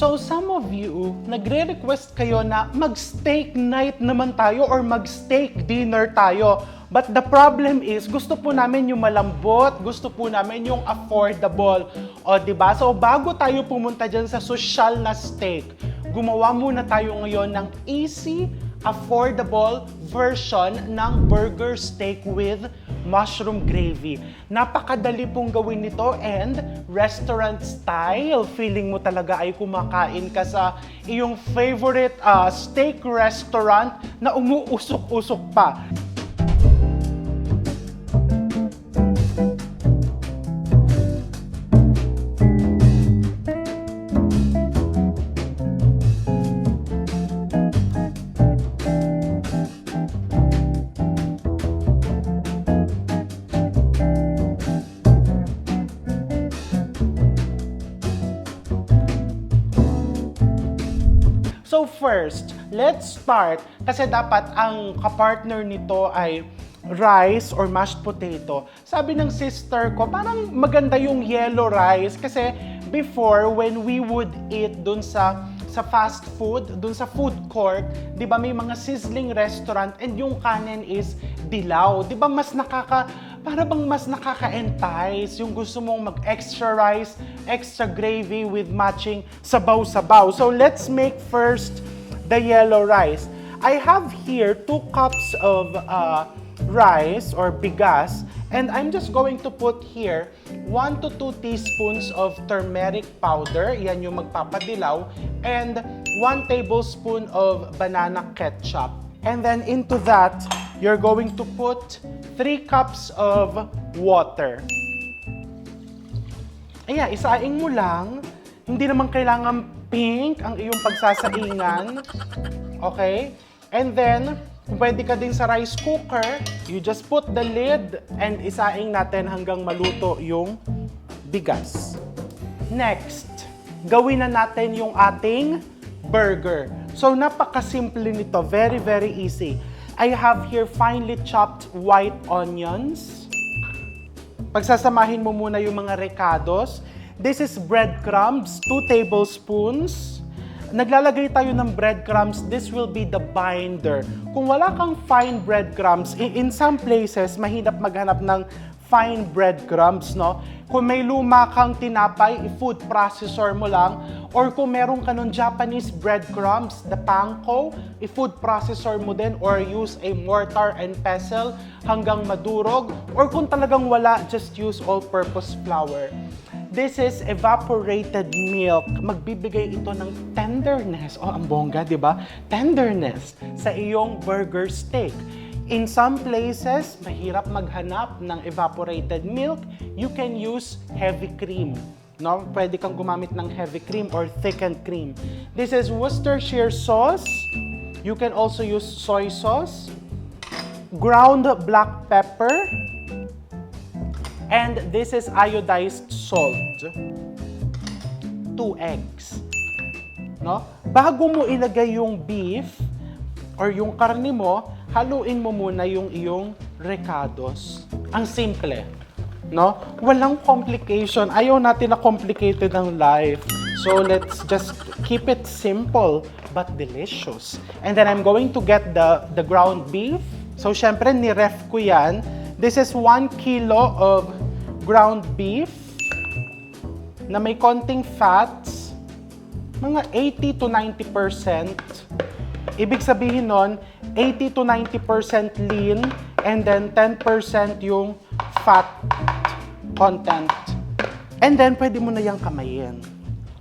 So some of you, nagre-request kayo na mag-steak night naman tayo or mag-steak dinner tayo. But the problem is, gusto po namin yung malambot, gusto po namin yung affordable. O, diba? So bago tayo pumunta dyan sa social na steak, gumawa muna tayo ngayon ng easy, affordable version ng burger steak with mushroom gravy. Napakadali pong gawin nito and restaurant style. Feeling mo talaga ay kumakain ka sa iyong favorite steak restaurant na umuusok-usok pa. So first, let's start kasi dapat ang kapartner nito ay rice or mashed potato. Sabi ng sister ko, parang maganda yung yellow rice kasi before when we would eat dun sa fast food, dun sa food court, 'di ba may mga sizzling restaurant and yung kanin is dilaw. 'Di ba para bang mas nakaka-entice yung gusto mong mag-extra rice, extra gravy with matching sabaw-sabaw. So let's make first the yellow rice. I have here 2 cups of rice or bigas, and I'm just going to put here 1 to 2 teaspoons of turmeric powder, yan yung magpapadilaw, and 1 tablespoon of banana ketchup. And then into that, you're going to put 3 cups of water. Ayan, isaing mo lang. Hindi naman kailangan pink ang iyong pagsasaingan. Okay? And then, kung pwede ka din sa rice cooker, you just put the lid and isaing natin hanggang maluto yung bigas. Next, gawin na natin yung ating burger. So, napakasimple nito. Very, very easy. I have here finely chopped white onions. Pagsasamahin mo muna yung mga recados. This is breadcrumbs, 2 tablespoons. Naglalagay tayo ng breadcrumbs. This will be the binder. Kung wala kang fine breadcrumbs, in some places, mahirap maghanap ng fine breadcrumbs, no? Kung may luma kang tinapay, i-food processor mo lang. Or kung meron ka ng Japanese breadcrumbs, the panko, i-food processor mo din or use a mortar and pestle hanggang madurog. Or kung talagang wala, just use all-purpose flour. This is evaporated milk. Magbibigay ito ng tenderness. Oh, ang bongga, di ba? Tenderness sa iyong burger steak. In some places, mahirap maghanap ng evaporated milk. You can use heavy cream. No? Pwede kang gumamit ng heavy cream or thickened cream. This is Worcestershire sauce. You can also use soy sauce, ground black pepper, and this is iodized salt. 2 eggs. No? Bago mo ilagay yung beef or yung karne mo, haluin mo muna yung iyong recados. Ang simple. No? Walang complication. Ayaw natin na complicated ang life. So let's just keep it simple but delicious. And then I'm going to get the ground beef. So syempre ni-ref ko yan. This is 1 kilo of ground beef na may konting fats, mga 80 to 90%. Ibig sabihin nun, 80 to 90% lean and then 10% yung fat content. And then, pwede mo na yung kamayin.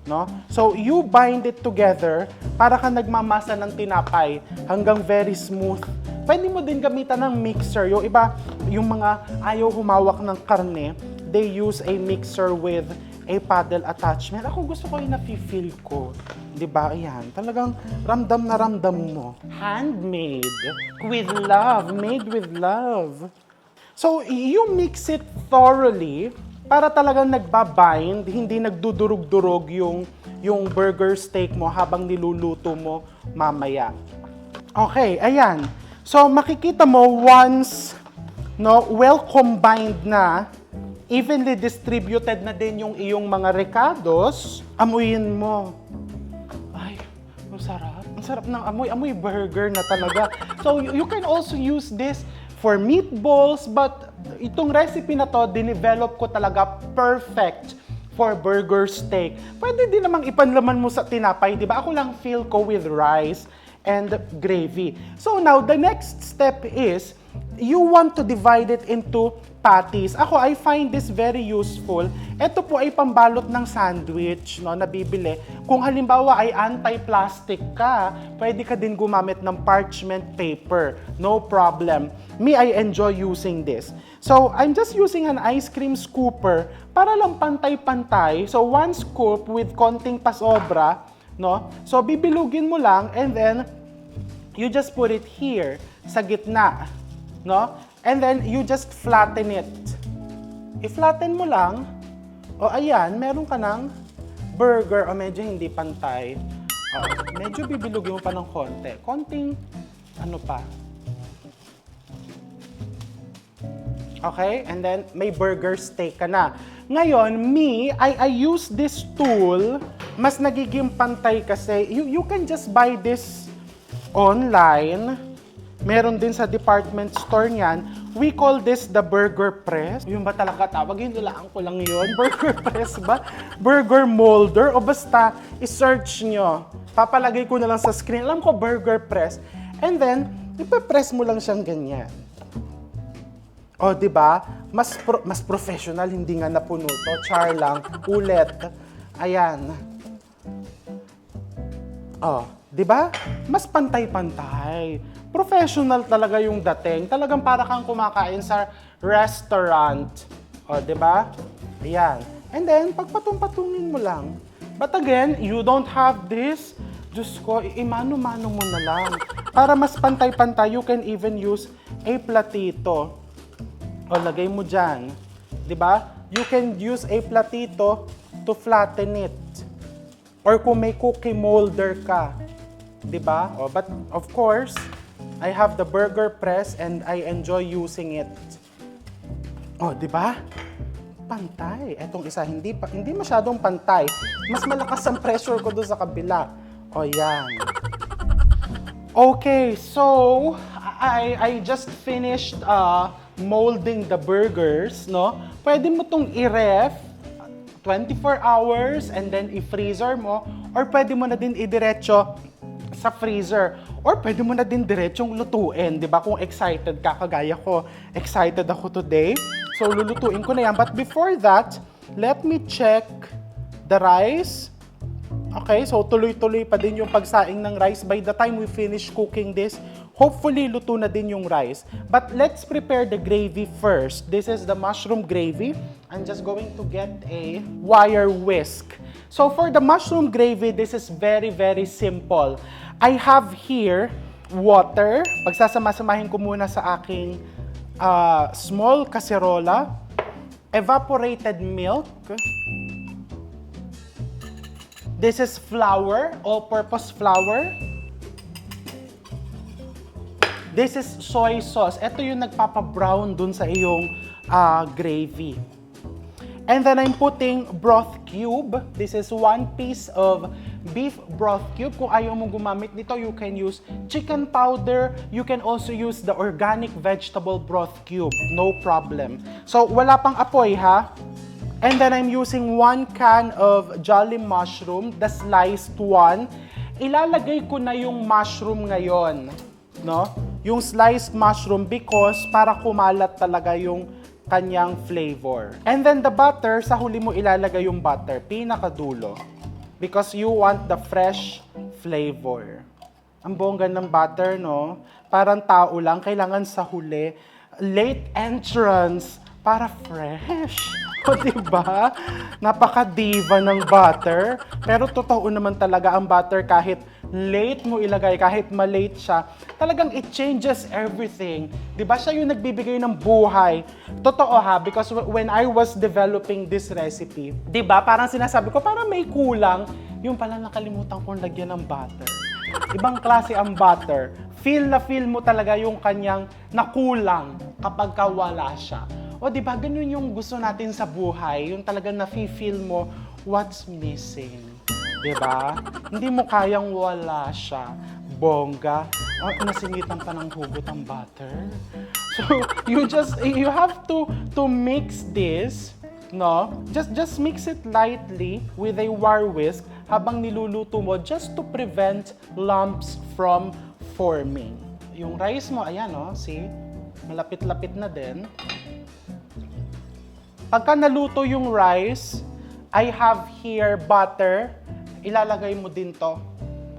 No? So, you bind it together para ka nagmamasa ng tinapay hanggang very smooth. Pwede mo din gamitan ng mixer. Yung iba, yung mga ayaw humawak ng karne, they use a mixer with a paddle attachment. Ako gusto ko yung nafe-feel ko. Diba? Ayan. Talagang ramdam na ramdam mo. Handmade. With love. Made with love. So, you mix it thoroughly para talagang nagbabind, hindi nagdudurog-durog yung burger steak mo habang niluluto mo mamaya. Okay, ayan. So, makikita mo once well combined na, evenly distributed na din yung iyong mga recados, amuyin mo. sarap. Ang sarap ng amoy. Amoy burger na talaga. So, you can also use this for meatballs, but itong recipe na to, dinevelop ko talaga perfect for burger steak. Pwede din namang ipanlaman mo sa tinapay, di ba? Ako lang feel ko with rice and gravy. So now, the next step is, you want to divide it into patties. Ako, I find this very useful. Ito po ay pambalot ng sandwich, no, na bibili. Kung halimbawa ay anti-plastic ka, pwede ka din gumamit ng parchment paper. No problem. Me, I enjoy using this. So, I'm just using an ice cream scooper para lang pantay-pantay. So, one scoop with konting pasobra, no? So, bibilugin mo lang and then you just put it here sa gitna, no? And then you just flatten it. I-flatten mo lang. O ayan, meron ka ng burger. O medyo hindi pantay. O, medyo bibilugin mo pa ng konti. Konting, ano pa. Okay? And then may burger steak ka na. Ngayon, I use this tool. Mas nagiging pantay kasi. You can just buy this online. Meron din sa department store niyan. We call this the burger press. Yung ba talaga tawag? Yun, nilaan ko lang yun. Burger press ba? Burger molder? O basta, i-search nyo. Papalagay ko na lang sa screen. Alam ko, burger press. And then, ipapress mo lang siyang ganyan. O, di ba? Mas professional, hindi nga napuno to. Char lang. Ulit. Ayan. O, di ba? Mas pantay-pantay. Professional talaga yung dating. Talagang para kang kumakain sa restaurant. O, di ba? Ayan. And then, pagpatong-patungin mo lang. But again, you don't have this. Diyos ko, imano-mano mo na lang. Para mas pantay-pantay, you can even use a platito. O, lagay mo dyan. Di ba? You can use a platito to flatten it. Or kung may cookie molder ka. Di ba? O, but of course, I have the burger press and I enjoy using it. Oh, di ba? Pantay. Etong isa, hindi masyadong pantay. Mas malakas ang pressure ko doon sa kabila. Oh, yan. Okay, so I just finished molding the burgers, no? Pwede mo tong i-ref 24 hours and then i-freezer mo, or pwede mo na din idiretso sa freezer. Or pwede mo na din diretsong lutuin, di ba? Kung excited ka, kagaya ko, excited ako today. So, lulutuin ko na yan. But before that, let me check the rice. Okay, so tuloy-tuloy pa din yung pagsaing ng rice. By the time we finish cooking this, hopefully luto na din yung rice. But let's prepare the gravy first. This is the mushroom gravy. I'm just going to get a wire whisk. So for the mushroom gravy, this is very, very simple. I have here water. Pagsasama-samahin ko muna sa aking small kaserola. Evaporated milk. This is flour, all-purpose flour. This is soy sauce. Ito yung nagpapa-brown dun sa iyong gravy. And then I'm putting broth cube. This is 1 piece of beef broth cube. Kung ayaw mo gumamit nito, you can use chicken powder. You can also use the organic vegetable broth cube. No problem. So, wala pang apoy, ha? And then I'm using 1 can of Jolly mushroom, the sliced one. Ilalagay ko na yung mushroom ngayon, no? Yung sliced mushroom because para kumalat talaga yung kanyang flavor. And then the butter, sa huli mo ilalagay yung butter, pinakadulo. Because you want the fresh flavor. Ang bongga ng butter, no? Parang tao lang, kailangan sa huli. Late entrance, para fresh. O, diba? Napaka-diva ng butter. Pero totoo naman talaga ang butter kahit late mo ilagay, kahit malate siya, talagang it changes everything. Diba siya yung nagbibigay ng buhay? Totoo ha, because when I was developing this recipe, diba parang sinasabi ko, parang may kulang, yung pala nakalimutan kong lagyan ng butter. Ibang klase ang butter. Feel na feel mo talaga yung kanyang nakulang kapag wala siya. O diba, ganun yung gusto natin sa buhay, yung talagang nafe-feel mo what's missing. Diba? Hindi mo kayang wala siya. Bongga. Oh, nasingitan pa ng hugot ang butter. So, you have to mix this, no? Just mix it lightly with a wire whisk habang niluluto mo just to prevent lumps from forming. Yung rice mo, ayan, no? See? Malapit-lapit na din. Pagka naluto yung rice, I have here butter. Ilalagay mo din to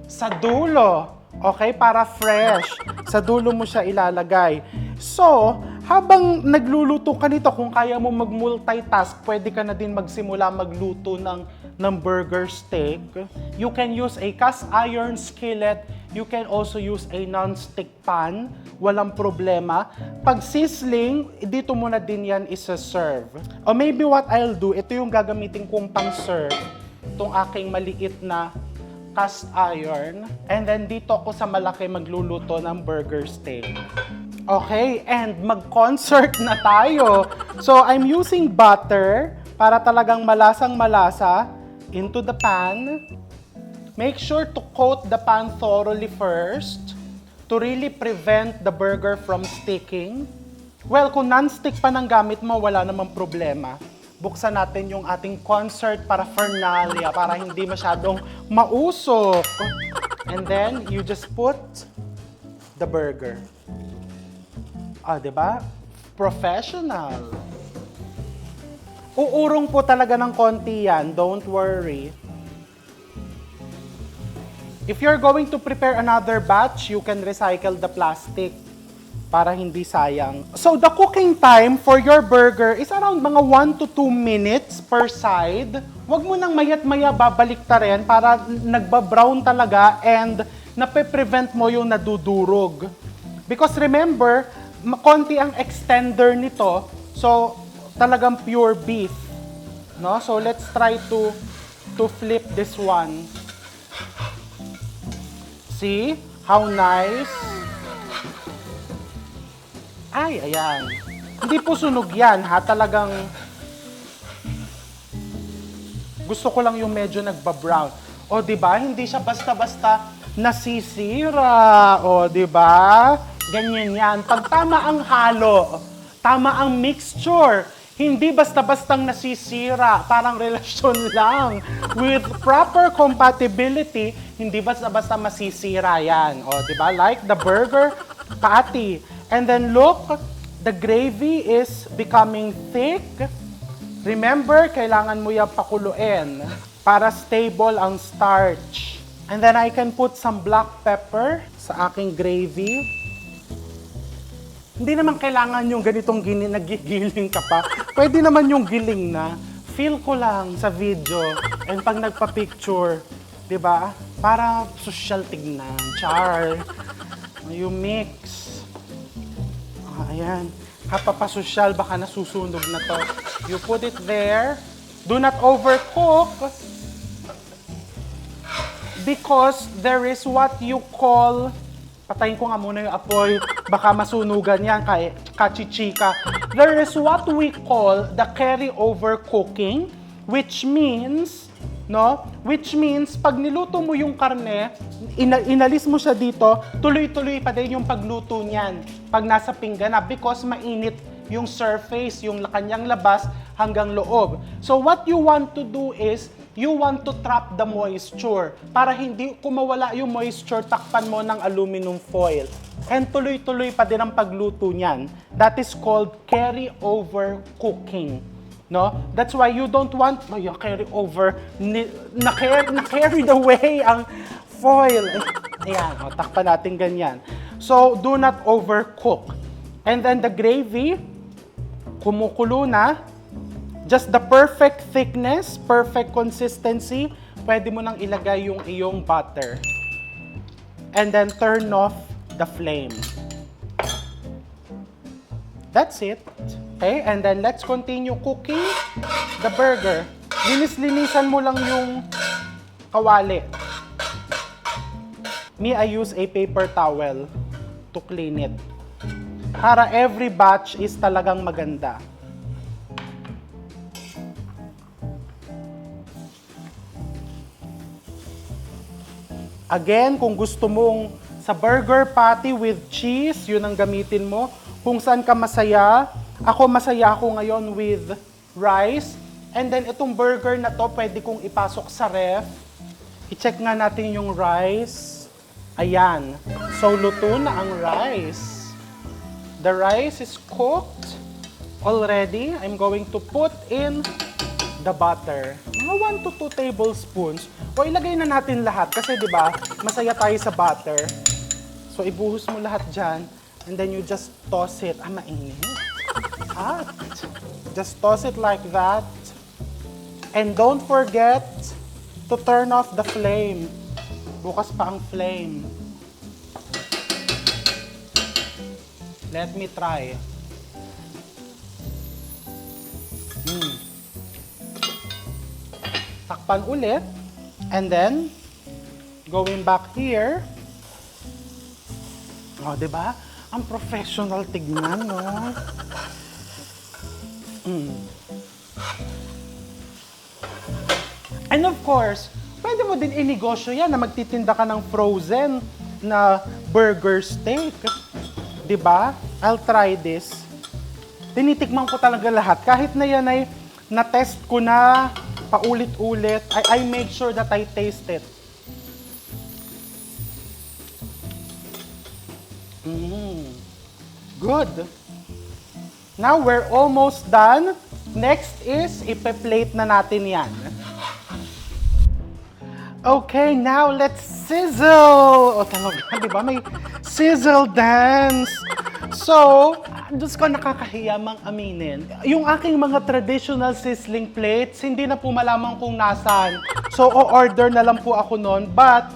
sa dulo. Okay? Para fresh. Sa dulo mo siya ilalagay. So, habang nagluluto ka nito, kung kaya mo mag-multitask, pwede ka na din magsimula magluto ng burger steak. You can use a cast iron skillet. You can also use a non-stick pan. Walang problema. Pag sizzling, dito mo na din yan isa-serve. Or maybe what I'll do, ito yung gagamitin kong pang-serve. Itong aking maliit na cast iron. And then dito ako sa malaki magluluto ng burger steak. Okay, and mag-concert na tayo. So, I'm using butter para talagang malasang-malasa into the pan. Make sure to coat the pan thoroughly first to really prevent the burger from sticking. Well, kung non-stick pa ng gamit mo, wala namang problema. Buksan natin yung ating concert paraphernalia para hindi masyadong mausok. And then, you just put the burger. Ah, diba? Professional. Uurong po talaga ng konti yan. Don't worry. If you're going to prepare another batch, you can recycle the plastic para hindi sayang. So, the cooking time for your burger is around mga 1 to 2 minutes per side. Huwag mo nang mayat-maya babalik ta rin para nagbabrown talaga and nape-prevent mo yung nadudurog. Because remember, konti ang extender nito, so talagang pure beef. No? So, let's try to flip this one. See? How nice. Ay, ayan. Hindi po sunog yan, ha? Talagang gusto ko lang yung medyo nagba-brown. O, di ba? Hindi siya basta-basta nasisira. O, di ba? Ganyan yan. Pag tama ang halo, tama ang mixture, hindi basta-bastang nasisira. Parang relasyon lang. With proper compatibility, hindi basta-basta masisira yan. O, di ba? Like the burger patty. And then look, the gravy is becoming thick. Remember, kailangan mo yung pakuluin para stable ang starch. And then I can put some black pepper sa aking gravy. Hindi naman kailangan yung ganitong nagigiling ka pa. Pwede naman yung giling na. Feel ko lang sa video. And pag nagpa-picture, di ba? Para social tignan. Char. You mix. Ayan. Kapapasosyal, baka nasusunog na to. You put it there. Do not overcook. Because there is what you call... Patayin ko nga muna yung apoy. Baka masunugan yan, kachichika. There is what we call the carry-over cooking. Which means... No? Which means, pag niluto mo yung karne, inalis mo siya dito, tuloy-tuloy pa din yung pagluto niyan pag nasa pinggan na because mainit yung surface, yung kanyang labas hanggang loob. So what you want to do is, you want to trap the moisture para hindi kumawala yung moisture, takpan mo ng aluminum foil. And tuloy-tuloy pa din ang pagluto niyan. That is called carry-over cooking. No? That's why you don't want carry over, na-carried away ang foil. Ayan, takpan natin ganyan. So, do not overcook. And then the gravy, kumukulo na. Just the perfect thickness, perfect consistency. Pwede mo nang ilagay yung iyong butter. And then turn off the flame. That's it. Okay, and then let's continue cooking the burger. Linis-linisan mo lang yung kawali. Me, I use a paper towel to clean it. Para every batch is talagang maganda. Again, kung gusto mong sa burger patty with cheese, yun ang gamitin mo. Kung saan ka masaya, masaya ako ngayon with rice. And then itong burger na to, pwede kong ipasok sa ref. I-check nga natin yung rice. Ayan. So, luto na ang rice. The rice is cooked already. I'm going to put in the butter. Mga 1 to 2 tablespoons. O ilagay na natin lahat kasi 'di ba, masaya tayo sa butter. So ibuhos mo lahat diyan and then you just toss it. Mainit. Hot. Just toss it like that. And don't forget to turn off the flame. Bukas pa ang flame. Let me try. Takpan ulit. And then, going back here. Oh, di ba? Ang professional tignan, no? And of course, pwede mo din inegosyo yan na magtitinda ka ng frozen na burger steak. Di ba? I'll try this. Tinitikman ko talaga lahat. Kahit na yan ay na-test ko na paulit-ulit, I make sure that I taste it. Good. Now, we're almost done. Next is, ipe-plate na natin yan. Okay, now let's sizzle! O talaga, di ba? May sizzle dance. So, Diyos ko, nakakahiya mang aminin. Yung aking mga traditional sizzling plates, hindi na po malaman kung nasaan. So, o-order na lang po ako nun. But,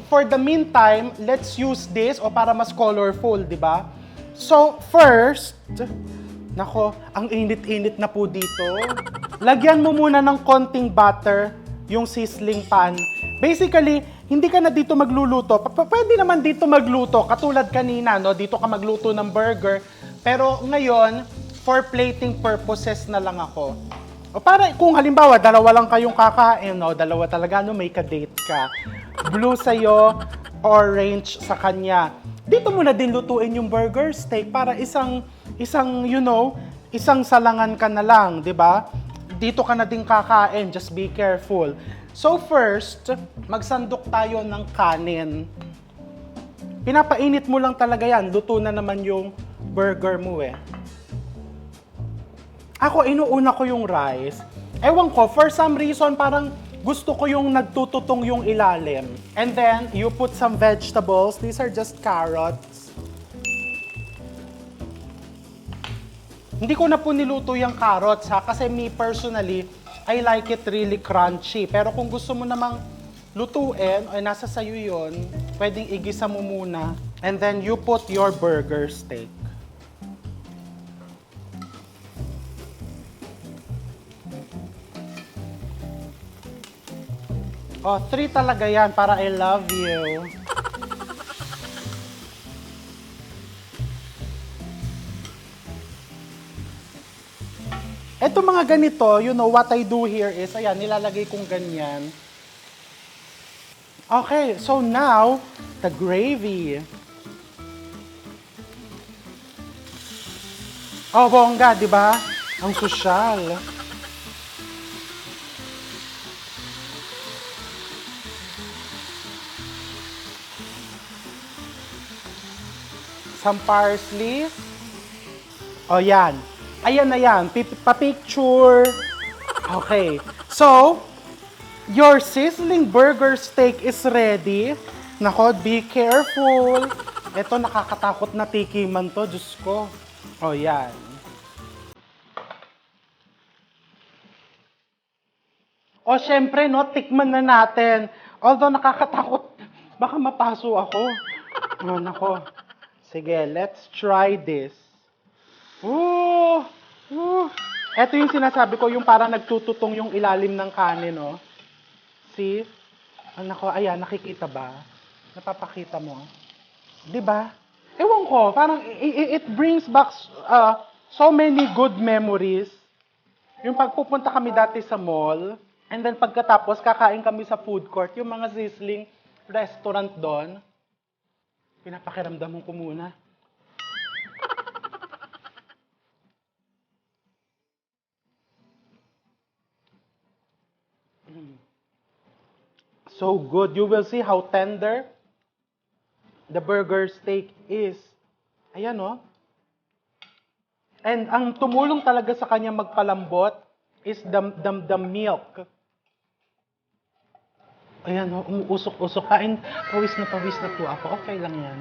for the meantime, let's use this o para mas colorful, di ba? So, first, nako, ang init-init na po dito. Lagyan mo muna ng konting butter yung sizzling pan. Basically, hindi ka na dito magluluto. Pwede naman dito magluto, katulad kanina, no? Dito ka magluto ng burger. Pero ngayon, for plating purposes na lang ako. O para kung halimbawa, dalawa lang kayong kakain, no? Dalawa talaga, no? May ka-date ka. Blue sa'yo, orange sa kanya. Dito mo na din lutuin yung burger steak para isang salangan ka na lang, di ba? Dito ka na din kakain, just be careful. So first, magsandok tayo ng kanin. Pinapainit mo lang talaga yan, luto na naman yung burger mo eh. Ako, inuuna ko yung rice. Ewan ko, for some reason, parang gusto ko yung nagtututong yung ilalim. And then, you put some vegetables. These are just carrots. Hindi ko na po niluto yung carrots ha, kasi me personally, I like it really crunchy. Pero kung gusto mo namang lutuin, ay nasa sayo yun, pwedeng igisa mo muna. And then you put your burger steak. Oh, 3 talaga yan para I love you. Ito mga ganito, you know, what I do here is, ayan, nilalagay kong ganyan. Okay, so now, the gravy. Oh, bongga, di ba? Ang sosyal. Some parsley. O yan. Ayan na yan. Pa-picture. Okay. So, your sizzling burger steak is ready. Nako, be careful. Ito, nakakatakot na tikiman to. Diyos ko. O yan. O syempre, no, tikman na natin. Although nakakatakot, baka mapaso ako. O, nako. Sige, let's try this. Ooh! Ooh! Ito yung sinasabi ko, yung parang nagtututong yung ilalim ng kanin, no? See? Nako, ayan, nakikita ba? Napapakita mo. Di ba? Ewan ko, parang it brings back so many good memories. Yung pagpupunta kami dati sa mall, And then pagkatapos, kakain kami sa food court, yung mga sizzling restaurant doon. Pinapakiramdam ko muna. So good. You will see how tender the burger steak is. Ayan, oh. And ang tumulong talaga sa kanya magpalambot is the milk. Ayan, oh, umuusok-usok. Kain, pawis na po ako. Okay lang yan.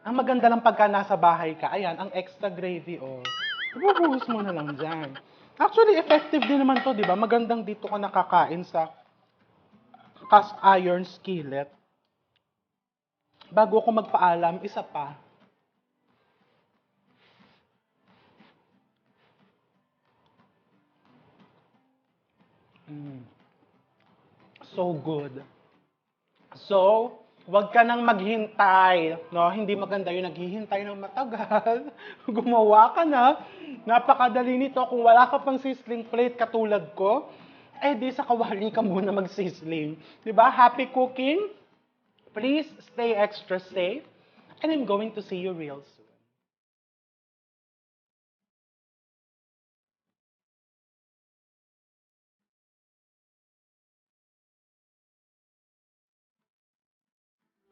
Ang maganda lang pagka nasa bahay ka, ayan, ang extra gravy, oh. Ibubuhos mo na lang dyan. Actually, effective din naman to, di ba? Magandang dito ka nakakain sa cast iron skillet. Bago ko magpaalam, isa pa. So good. So, wag ka nang maghintay. No? Hindi maganda yung naghihintay ng matagal. Gumawa ka na. Napakadali nito. Kung wala ka pang sizzling plate katulad ko, eh di sa kawali ka muna mag-sizzling. Diba? Happy cooking. Please stay extra safe. And I'm going to see you reels.